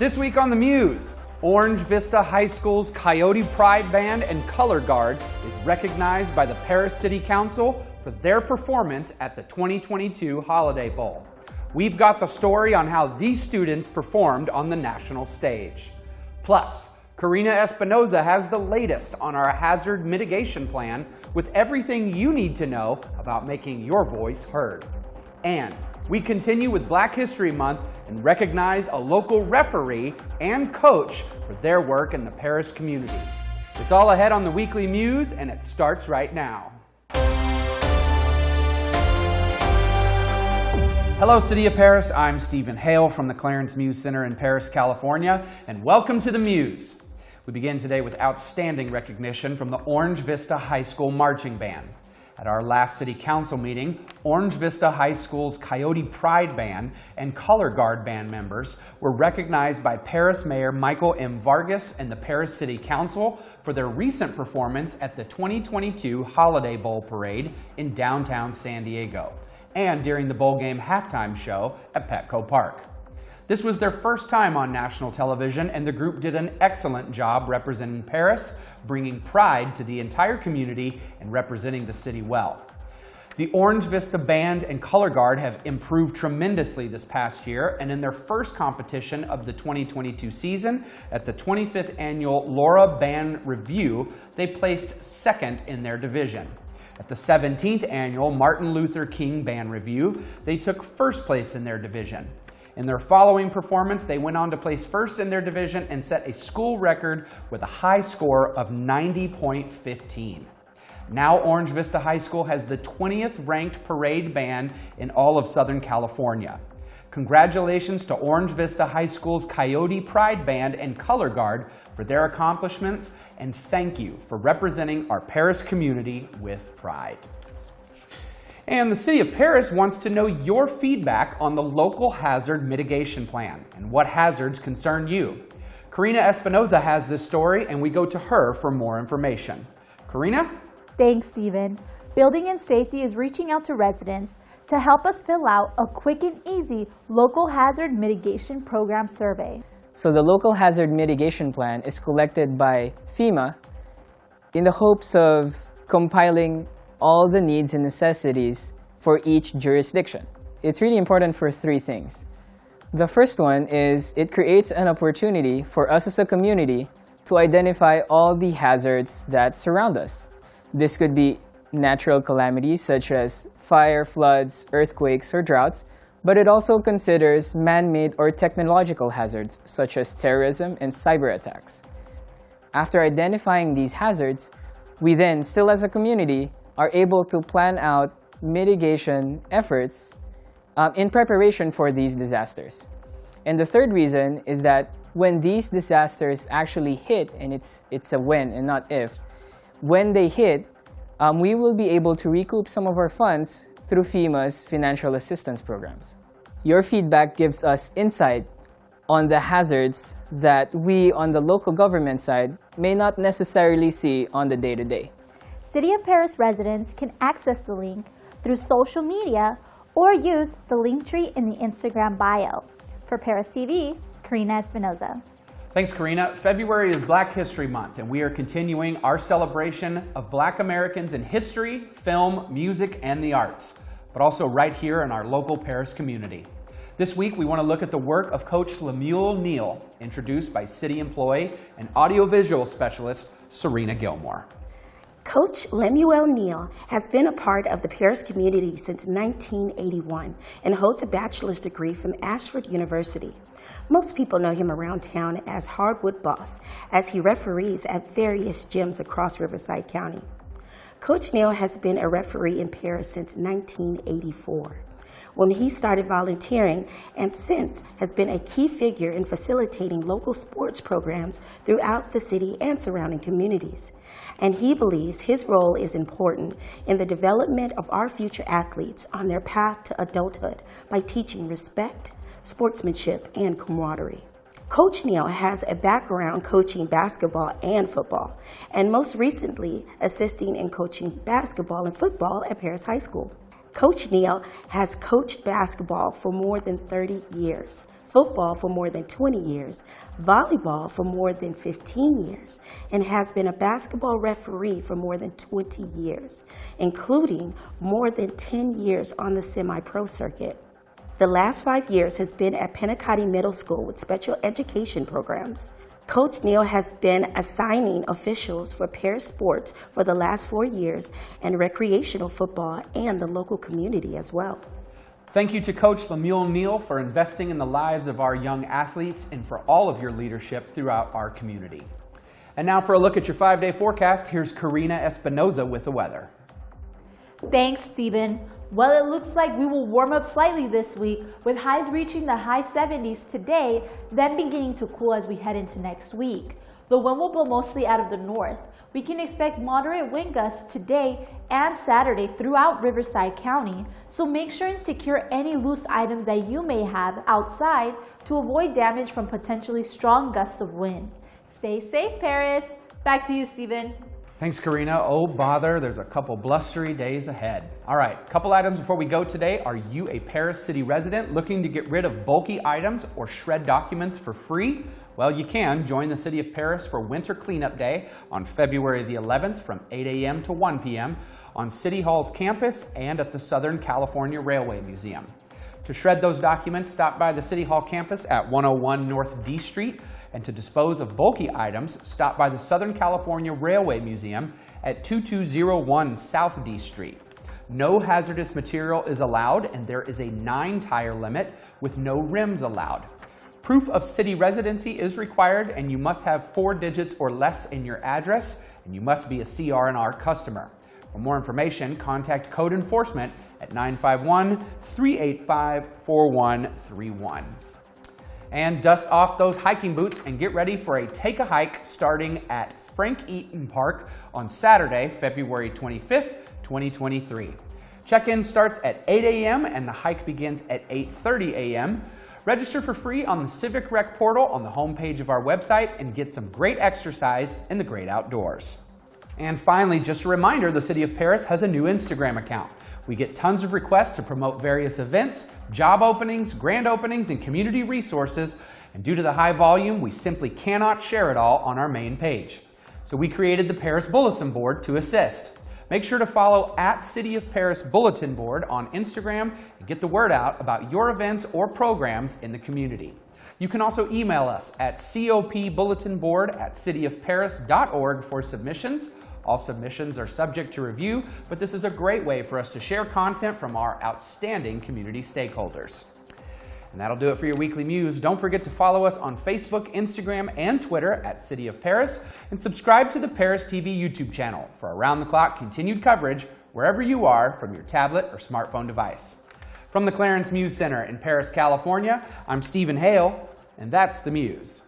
This week on the Muse, Orange Vista High School's Coyote Pride Band and Color Guard is recognized by the Perris City Council for their performance at the 2022 Holiday Bowl. We've got the story on how these students performed on the national stage. Plus, Karina Espinoza has the latest on our hazard mitigation plan with everything you need to know about making your voice heard. And we continue with Black History Month and recognize a local referee and coach for their work in the Perris community. It's all ahead on the Weekly Muse, and it starts right now. Hello, City of Perris. I'm Stephen Hale from the Clarence Muse Center in Perris, California, and welcome to the Muse. We begin today with outstanding recognition from the Orange Vista High School Marching Band. At our last City Council meeting, Orange Vista High School's Coyote Pride Band and Color Guard Band members were recognized by Perris Mayor Michael M. Vargas and the Perris City Council for their recent performance at the 2022 Holiday Bowl Parade in downtown San Diego, and during the bowl game halftime show at Petco Park. This was their first time on national television, and the group did an excellent job representing Perris, bringing pride to the entire community and representing the city well. The Orange Vista Band and Color Guard have improved tremendously this past year, and in their first competition of the 2022 season at the 25th Annual Laura Band Review, they placed second in their division. At the 17th Annual Martin Luther King Band Review, they took first place in their division. In their following performance, they went on to place first in their division and set a school record with a high score of 90.15. Now Orange Vista High School has the 20th ranked parade band in all of Southern California. Congratulations to Orange Vista High School's Coyote Pride Band and Color Guard for their accomplishments, and thank you for representing our Perris community with pride. And the City of Perris wants to know your feedback on the local hazard mitigation plan and what hazards concern you. Karina Espinoza has this story, and we go to her for more information. Karina? Thanks, Stephen. Building and Safety is reaching out to residents to help us fill out a quick and easy local hazard mitigation program survey. So the local hazard mitigation plan is collected by FEMA in the hopes of compiling all the needs and necessities for each jurisdiction. It's really important for three things. The first one is it creates an opportunity for us as a community to identify all the hazards that surround us. This could be natural calamities such as fire, floods, earthquakes, or droughts, but it also considers man-made or technological hazards such as terrorism and cyber attacks. After identifying these hazards, we then, still as a community, are able to plan out mitigation efforts in preparation for these disasters. And the third reason is that when these disasters actually hit, and it's a when and not if, when they hit, we will be able to recoup some of our funds through FEMA's financial assistance programs. Your feedback gives us insight on the hazards that we on the local government side may not necessarily see on the day-to-day. City of Perris residents can access the link through social media or use the link tree in the Instagram bio. For Perris TV, Karina Espinoza. Thanks, Karina. February is Black History Month, and we are continuing our celebration of Black Americans in history, film, music, and the arts, but also right here in our local Perris community. This week, we want to look at the work of Coach Lemuel Neal, introduced by city employee and audiovisual specialist Serena Gilmore. Coach Lemuel Neal has been a part of the Perris community since 1981 and holds a bachelor's degree from Ashford University. Most people know him around town as Hardwood Boss, as he referees at various gyms across Riverside County. Coach Neal has been a referee in Perris since 1984, when he started volunteering, and since has been a key figure in facilitating local sports programs throughout the city and surrounding communities. And he believes his role is important in the development of our future athletes on their path to adulthood by teaching respect, sportsmanship, and camaraderie. Coach Neal has a background coaching basketball and football, and most recently assisting in coaching basketball and football at Perris High School. Coach Neal has coached basketball for more than 30 years, football for more than 20 years, volleyball for more than 15 years, and has been a basketball referee for more than 20 years, including more than 10 years on the semi-pro circuit. The last 5 years has been at Pentecostal Middle School with special education programs. Coach Neal has been assigning officials for Perris sports for the last 4 years and recreational football and the local community as well. Thank you to Coach Lemuel Neal for investing in the lives of our young athletes and for all of your leadership throughout our community. And now for a look at your 5-day forecast, here's Karina Espinoza with the weather. Thanks, Stephen. Well, it looks like we will warm up slightly this week, with highs reaching the high 70s today, then beginning to cool as we head into next week. The wind will blow mostly out of the north. We can expect moderate wind gusts today and Saturday throughout Riverside County, so make sure and secure any loose items that you may have outside to avoid damage from potentially strong gusts of wind. Stay safe, Perris. Back to you, Stephen. Thanks, Karina. Oh, bother, there's a couple blustery days ahead. All right, couple items before we go today. Are you a Perris City resident looking to get rid of bulky items or shred documents for free? Well, you can join the City of Perris for Winter Cleanup Day on February the 11th from 8 a.m. to 1 p.m. on City Hall's campus and at the Southern California Railway Museum. To shred those documents, stop by the City Hall campus at 101 North D Street. And to dispose of bulky items, stop by the Southern California Railway Museum at 2201 South D Street. No hazardous material is allowed, and there is a 9-tire limit with no rims allowed. Proof of city residency is required, and you must have 4 digits or less in your address, and you must be a CR&R customer. For more information, contact Code Enforcement at 951-385-4131. And dust off those hiking boots and get ready for a take-a-hike starting at Frank Eaton Park on Saturday, February 25th, 2023. Check-in starts at 8 a.m. and the hike begins at 8:30 a.m. Register for free on the Civic Rec portal on the homepage of our website and get some great exercise in the great outdoors. And finally, just a reminder, the City of Perris has a new Instagram account. We get tons of requests to promote various events, job openings, grand openings, and community resources, and due to the high volume, we simply cannot share it all on our main page. So we created the Perris Bulletin Board to assist. Make sure to follow at City of Perris Bulletin Board on Instagram and get the word out about your events or programs in the community. You can also email us at copbulletinboard@cityofperris.org for submissions. All submissions are subject to review, but this is a great way for us to share content from our outstanding community stakeholders. And that'll do it for your Weekly Muse. Don't forget to follow us on Facebook, Instagram, and Twitter at City of Perris, and subscribe to the Perris TV YouTube channel for around-the-clock continued coverage wherever you are from your tablet or smartphone device. From the Clarence Muse Center in Perris, California, I'm Stephen Hale, and that's the Muse.